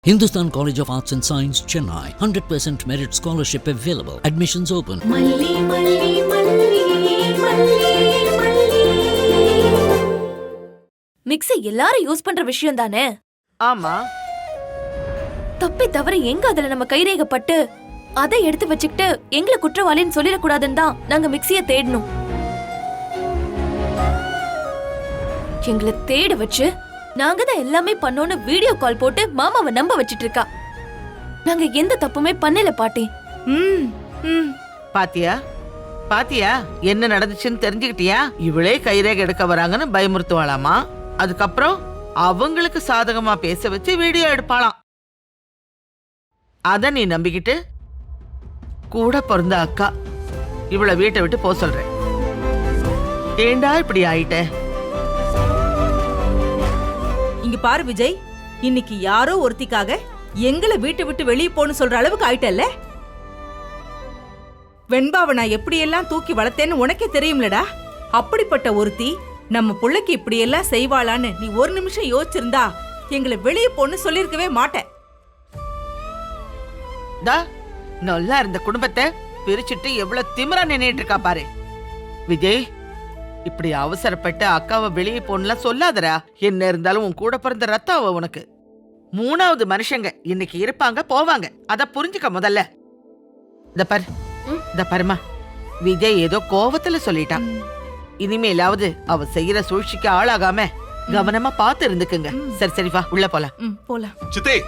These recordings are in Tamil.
Hindustan College of Arts and Science, Chennai. 100% merit scholarship available. Admissions open. மல்லி மல்லி மல்லி மல்லி மல்லி. மிக்ஸி எல்லாரும் யூஸ் பண்ற விஷயம் தானே. ஆமா. தப்பி தவறி எங்க அதுல நம்ம கைரேகப்பட்டு அதை எடுத்து வச்சுக்கிட்டு எங்களை குற்றவாளின்னு சொல்லிடக்கூடாதுன்னு தான் நாங்க மிக்ஸியை தேடணும். எங்களை தேட வச்சு நாங்க தான் எல்லாமே பண்ணோன்னு வீடியோ கால் போட்டு மாமாவை நம்ப வச்சிட்டு இருக்கா. நாங்க எந்த தப்புமே பண்ணல பாட்டி. பாத்தியா பாத்தியா என்ன நடந்துச்சுன்னு தெரிஞ்சுக்கிட்டியா? இவளே கைரேகை எடுக்க வராங்கன்னு பயமுறுத்துவாளாமா. அதுக்கப்புறம் அவங்களுக்கு சாதகமா பேச வச்சு வீடியோ எடுப்பாளாம். அத நீ நம்பிக்கிட்டு கூட பிறந்த அக்கா இவளை வீட்டை விட்டு போக சொல்ற. ஏண்டா இப்படி ஆயிட்ட? இங்க பாரு விஜய், இன்னைக்கு யாரோ ஒருத்திக்காக எங்களை வீட்டை விட்டு வெளியே போன்னு சொல்ற அளவுக்கு ஆயிட்டல்ல. வெண்பாவை நான் எப்படியெல்லாம் தூக்கி வளர்த்தேன்னு உனக்கே தெரியும்லடா. அப்படிப்பட்ட ஒருத்தி நம்ம புள்ளைக்கு இப்படியெல்லாம் செய்வாளான்னு நீ ஒரு நிமிஷம் யோசிச்சிருந்தா எங்களை வெளியே போன்னு சொல்லிருக்கவே மாட்டேன். நல்லா இருந்த குடும்பத்தை பிரிச்சுட்டு எவ்வளவு திமிரா நின்னுட்டு இருக்கா பாரு. விஜய், இப்படி அவசரப்பட்டு அக்காவை வெளியே போன்னுலாம் சொல்லாதரா. என்ன இருந்தாலும் உன் கூட பிறந்த ரத்தம் அவ உனக்கு. மூணாவது மனுஷங்க இன்னைக்கு இருப்பாங்க போவாங்க, அத புரிஞ்சுக்க முதல்ல. இந்த பாருமா, விஜய் ஏதோ கோவத்துல சொல்லிட்டான். இனிமேலாவது அவ செய்யற சூழ்ச்சிக்கு ஆளாகாம கவனமா பார்த்து இருந்துக்குங்க. சரி சரி வா உள்ள போலாம். போலாம். சித்தி,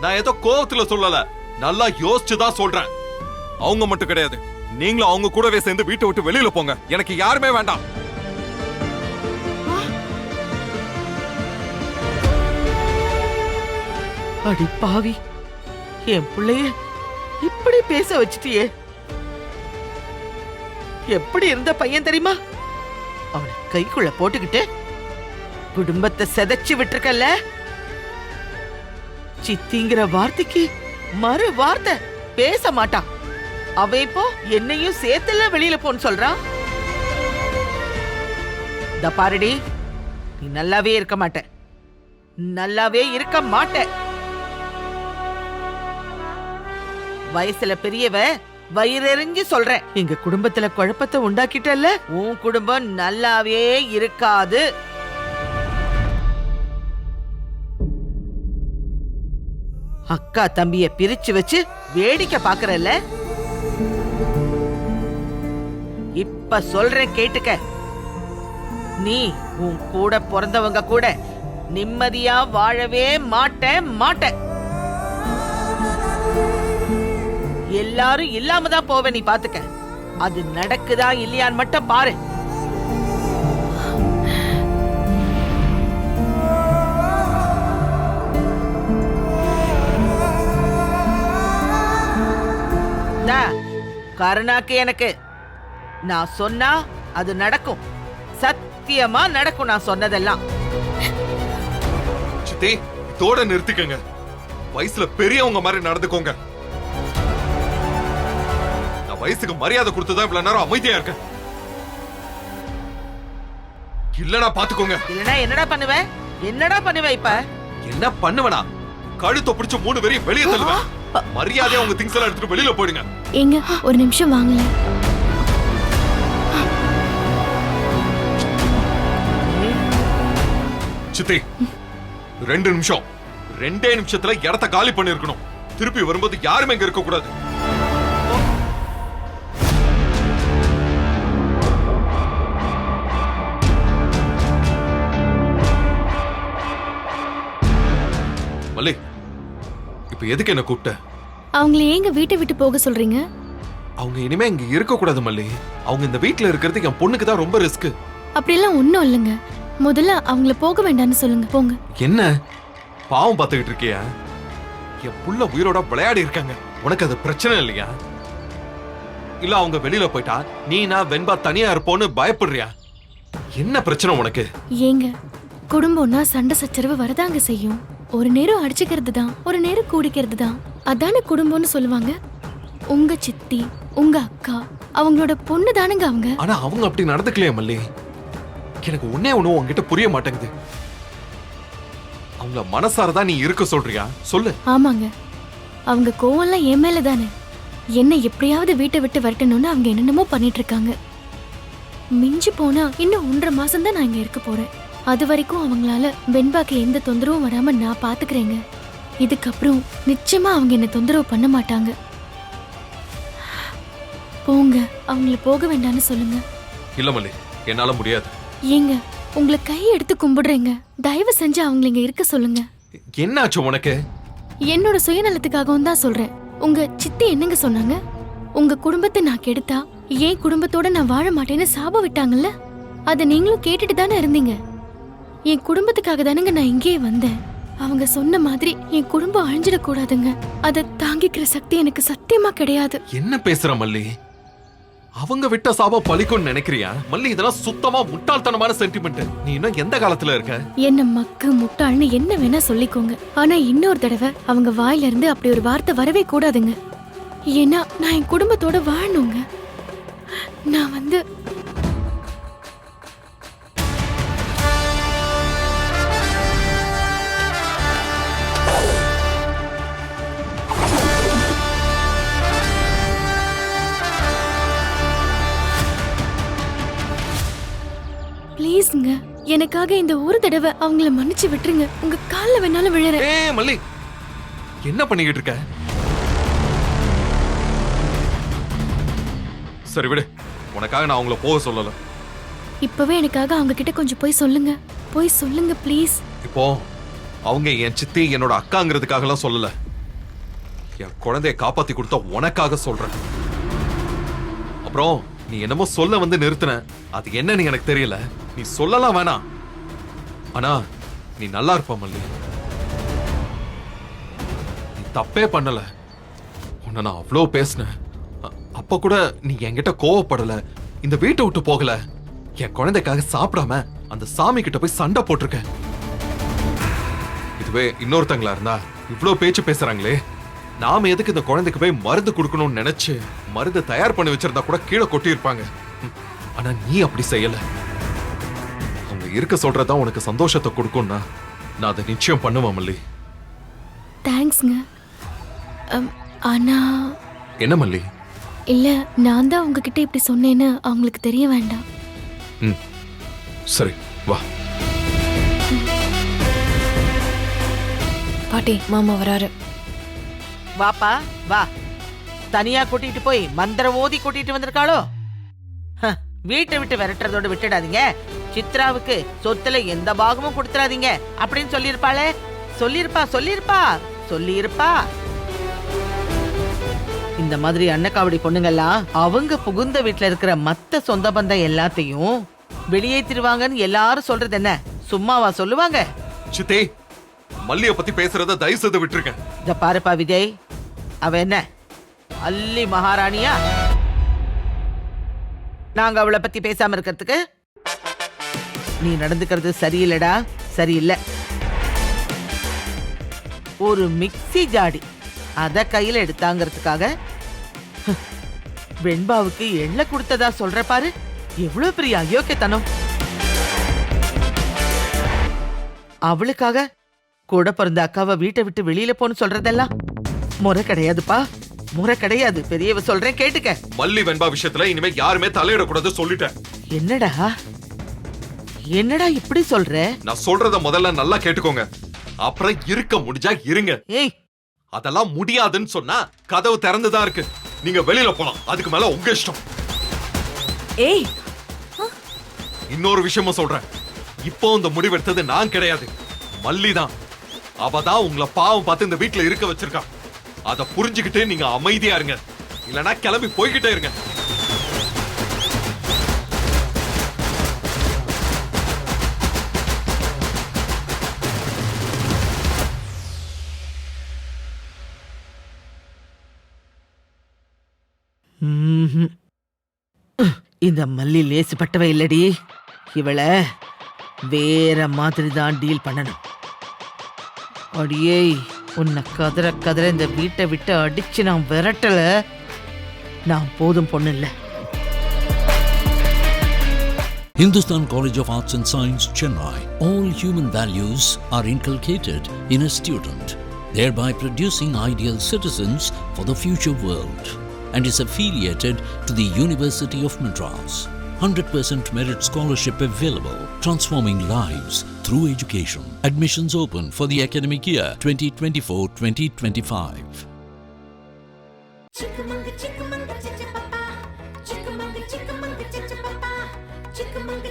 நான் ஏதோ கோவத்துல சொல்லல, நல்லா யோசிச்சுதான் சொல்றேன். அவங்க மட்டும் கிடையாது, நீங்களும் அவங்க கூடவே சேர்ந்து வீட்டை விட்டு வெளியில போங்க. எனக்கு யாருமே வேண்டாம். அடி பாவி, என் பிள்ளைய இப்படி பேச வச்சிட்டியே. எப்படி இருந்த பையன் தெரியுமா? அவனை கைக்குள்ள போட்டுக்கிட்டு குடும்பத்தை செதைச்சு விட்டுருக்கல்ல. சித்திங்கிற வார்த்தைக்கு மறு வார்த்தை பேச மாட்டான். அவ இப்போ என்னையும் சேர்த்துல வெளியில போன்னு சொல்றான். இந்த பாருடி, நீ நல்லாவே இருக்க மாட்ட, நல்லாவே இருக்க மாட்ட. வயசுல பெரியவ வயிறெறிஞ்சு சொல்றேன், எங்க குடும்பத்துல குழப்பத்தை உண்டாக்கிட்டல்ல, உன் குடும்பம் நல்லாவே இருக்காது. அக்கா தம்பிய பிரிச்சு வச்சு வேடிக்கை பாக்குறல்ல. இப்ப சொல்றேன் கேட்டுக்க. நீ உன் கூட பிறந்தவங்க கூட நிம்மதியா வாழவே மாட்ட. எல்லாரும் இல்லாம தான் போவ. நீ பாத்துக்க, அது நடக்குதா இல்லையான்னு மட்டும் பாரு. கருணாக்கு எனக்கு நான் சொன்னா அது நடக்கும். சத்தியமா நடக்கும் நான் சொன்னதெல்லாம். சித்தி, இதோட நிறுத்திக்கங்க. வயசுல பெரியவங்க மாதிரி நடந்துக்கோங்க. நான் வயசுக்கு மரியாதை கொடுத்துதான் இவ்வளவு நேரம் அமைதியா இருக்கேன். இல்லனா பாத்துக்கோங்க. இல்லனா என்னடா பண்ணுவ இப்ப? என்ன பண்ணுவனா? கழுத்தை பிடிச்சு 3 பேரையும் வெளியே தள்ளுவேன். மரியாதையா உங்க திங்ஸ் எல்லாம் எடுத்துட்டு வெளியில போயிடுங்க. எங்க ஒரு நிமிஷம் வாங்கல. சித்தி, 2 நிமிஷம். 2 நிமிஷத்துல இடத்த காலி பண்ணிருக்கணும். திருப்பி வரும்போது யாருமே இங்க இருக்க கூடாது. மல்லி, இப்ப எதுக்கு என்ன கூப்பிட்ட? அவங்கள ஏங்க வீட்டை விட்டு போக சொல்றீங்க? அவங்க இனிமே இங்க இருக்க கூடாது மல்லி. அவங்க இந்த வீட்ல இருக்கிறது என் பொண்ணுக்கு தான் ரொம்ப ரிஸ்க். அப்படியெல்லாம் ஒண்ணும் இல்லைங்க. முதல்ல அவங்கள போக வேண்டாம்னு சொல்லுங்க. போங்க. என்ன பாவம் பார்த்துக்கிட்டு இருக்கியா? என் புள்ள உயிரோட விளையாடி இருக்காங்க. உனக்கு அது பிரச்சனை இல்லையா? இல்ல அவங்க வெளியில போயிட்டா நீனா வெண்பா தனியா இருப்போன்னு பயப்படுறியா? என்ன பிரச்சனை உனக்கு? ஏங்க, குடும்பம்னா சண்டை சச்சரவு வரதாங்க செய்யும். ஒரு நேரம் அடிச்சுக்கிறது தான், ஒரு நேரம் கூடிக்கிறது தான். அதான குடும்பம்னு சொல்லுவாங்க. உங்க சித்தி, உங்க அக்கா, அவங்களோட பொண்ணு தானுங்க அவங்க. ஆனா அவங்க அப்படி நடந்துக்கலையே மல்லி. எனக்கு ஒன்னே ஒண்ணு உங்ககிட்ட புரிய மாட்டேங்குது. அவங்கள மனசாரதான் நீ இருக்க சொல்றியா? சொல்லு. ஆமாங்க, அவங்க கோவம்லாம் என் மேல தானே. என்ன எப்படியாவது வீட்டை விட்டு வரட்டணும்னு அவங்க என்னென்னமோ பண்ணிட்டு இருக்காங்க. மிஞ்சி போனா இன்னும் 1.5 மாசம் தான் நான் இங்க இருக்க போறேன். அது வரைக்கும் அவங்களால வெண்பாக்கு எந்த தொந்தரவும் வராம நான் பாத்துக்கிறேங்க. இதுக்கப்புறம் நிச்சயமா அவங்க என்ன தொந்தரவு பண்ண மாட்டாங்க. போங்க, அவங்கள போக வேண்டாம்னு சொல்லுங்க. இல்ல மல்லி, என்னால முடியாது. ஏங்க, உங்களை கை எடுத்து கும்பிடுறேங்க, தயவு செஞ்சு அவங்கள இங்க இருக்க சொல்லுங்க. என்னாச்சு உனக்கு? என்னோட சுயநலத்துக்காகவும் தான் சொல்றேன். உங்க சித்தி என்னங்க சொன்னாங்க? உங்க குடும்பத்தை நான் கெடுத்தா என் குடும்பத்தோட நான் வாழ மாட்டேன்னு சாபம் விட்டாங்கல்ல, அதை நீங்களும் கேட்டுட்டு தானே இருந்தீங்க. என் குடும்பத்துக்காக தானேங்க நான் இங்கேயே வந்தேன். அவங்க சொன்ன மாதிரி என் குடும்பம் அழிஞ்சிடக்கூடாதுங்க. அதை தாங்கிக்கிற சக்தி எனக்கு சத்தியமா கிடையாது. என்ன பேசுற மல்லி? அவங்க விட்ட சாபம் பலிக்கும்னு நினைக்கிறியா? மல்லி, இதெல்லாம் சுத்தமா முட்டாள்தனமான சென்டிமெண்ட். நீ இன்னும் எந்த காலத்துல இருக்க? என்ன மக்கு முட்டாள்னு என்ன வேணா சொல்லிக்கோங்க, ஆனா இன்னொரு தடவை அவங்க வாயில இருந்து அப்படி ஒரு வார்த்தை வரவே கூடாதுங்க. ஏன்னா நான் என் குடும்பத்தோட வாழணுங்க. நான் வந்து ப்ளீஸ்ங்க, எனக்காக இந்த ஒரு தடவை அவங்கள மன்னிச்சு விட்டுருங்க. உங்க கால்ல வேணாலும் விழறேன். ஏய் மல்லி, என்ன பண்ணிக்கிட்டு இருக்க? சரி விடு, உனக்காக நான் அவங்கள போக சொல்லல. இப்பவே எனக்காக அவங்க கிட்ட கொஞ்சம் போய் சொல்லுங்க, போய் சொல்லுங்க ப்ளீஸ். இப்போ அவங்க என் சித்தி, என்னோட அக்காங்கிறதுக்காக எல்லாம் சொல்லல. என் குழந்தைய காப்பாத்தி கொடுத்த உனக்காக சொல்றேன். அப்புறம் நீ என்னமோ சொல்ல வந்து நிறுத்தின, அது என்னன்னு எனக்கு தெரியல. நீ சொல்லலாம் வேணாம், ஆனா நீ நல்லா இருப்ப மல்லி. நீ தப்பே பண்ணல. உன்னை நான் அவ்வளோ பேசினேன். அப்ப கூட நீ என்கிட்ட கோவப்படல, இந்த வீட்டை விட்டு போகல. என் குழந்தைக்காக சாப்பிடாம அந்த சாமி கிட்ட போய் சண்டை போட்டிருக்க. இதுவே இன்னொருத்தங்களா இருந்தா இவ்ளோ பேச்சு பேசுறாங்களே, நாம எதுக்கு இந்த குழந்தைக்கு போய் மருந்து கொடுக்கணும்னு நினைச்சு மருந்து தயார் பண்ணி வச்சிருந்தா கூட கீழே கொட்டி இருப்பாங்க. ஆனா நீ அப்படி செய்யல. அவங்க இருக்க சொல்றதா உனக்கு சந்தோஷத்தை கொடுக்கும்னா நான் அதை நிச்சயம் பண்ணுவேன் மல்லி. தேங்க்ஸ்ங்க. ஆனா என்ன மல்லி? இல்ல, நான் தான் உங்ககிட்ட இப்படி சொன்னேன்னு அவங்களுக்கு தெரிய வேண்டாம். சரி வா. பாட்டி, மாமா வராரு. வாப்பா வா. தனியா கூட்டிட்டு போய் மந்திரம் ஓதி கூட்டிட்டு வந்திருக்காளோ? வீட்டை விட்டு விரட்டுறதோட விட்டுடாதீங்க. சித்ராவுக்கு சொத்துல எந்த பாகமும் கொடுத்துறாதீங்க அப்படின்னு சொல்லியிருப்பாளே. சொல்லியிருப்பா. இந்த மாதிரி அன்னக்காவடி பொண்ணுங்கெல்லாம் அவங்க புகுந்த வீட்டுல இருக்கிற மத்த சொந்த பந்தம் எல்லாத்தையும் வெளியேற்றிடுவாங்கன்னு எல்லாரும் சொல்றது என்ன சும்மாவா சொல்லுவாங்க? சித்தே, மல்லிய பத்தி பேசுறத தயவு செய்து விட்டுருக்க. இத பாருப்பா விஜய், அவ என்ன அல்லி மகாராணியா? நாங்க அவளை பத்தி பேசாம இருக்கிறதுக்கு? நீ நடந்துக்கிறது சரியில்லடா, சரியில்லை. ஒரு மிக்ஸி ஜாடி அத கையில எடுத்தாங்கிறதுக்காக வெண்பாவுக்கு எள்ள கொடுத்ததா சொல்ற பாரு. எவ்வளவு பெரிய அயோக்கியத்தனம். அவளுக்காக கூட பிறந்த அக்காவை வீட்டை விட்டு வெளியில போன்னு சொல்றதெல்லாம் முறை கிடையாதுப்பா, முறை கிடையாது. பெரியவ சொல்றேன் கேட்டுக்க. மல்லி வெண்பா விஷயத்துல இனிமே யாருமே தலையிடக்கூடாது சொல்லிட்டேன். என்னடா இப்படி சொல்ற? நான் சொல்றத முதல்ல நல்லா கேட்டுக்கோங்க, அப்புறம் இருக்க முடிஞ்சா இருங்க. ஏய், அதெல்லாம் முடியாதுன்னு சொன்னா கதவு திறந்துதான் இருக்கு. நீங்க வெளியில போலாம், அதுக்கு மேல உங்க இஷ்டம். ஏய், இன்னொரு விஷயமும் சொல்றேன், இப்போ இந்த முடிவெடுத்தது நான் கிடையாது, மல்லி தான். அவ தான் உங்களை பாவம் பார்த்து இந்த வீட்டுல இருக்க வச்சிருக்கா. அதை புரிஞ்சுக்கிட்டு நீங்க அமைதியா இருங்க, இல்லனா கிளம்பி போய்கிட்டே இருங்க. இந்த மல்லி லேசுப்பட்டவ இல்லடி. இவளை வேற மாதிரி தான் டீல் பண்ணணும். அடியே, உன்னை கதற கதற இந்த வீட்டை விட்டு அடிச்சு நான் விரட்டல. நான் போதும் பொண்ணு இல்ல. Hindustan College of Arts and Science, Chennai. All human values are inculcated in a student, thereby producing ideal citizens for the future world, and is affiliated to the University of Madras. 100% merit scholarship available, transforming lives through education. Admissions open for the academic year 2024-2025. Chickamauga, chickamauga, cha-cha-pa-pa. Chickamauga, chickamauga, cha-cha-pa-pa. Chickamauga,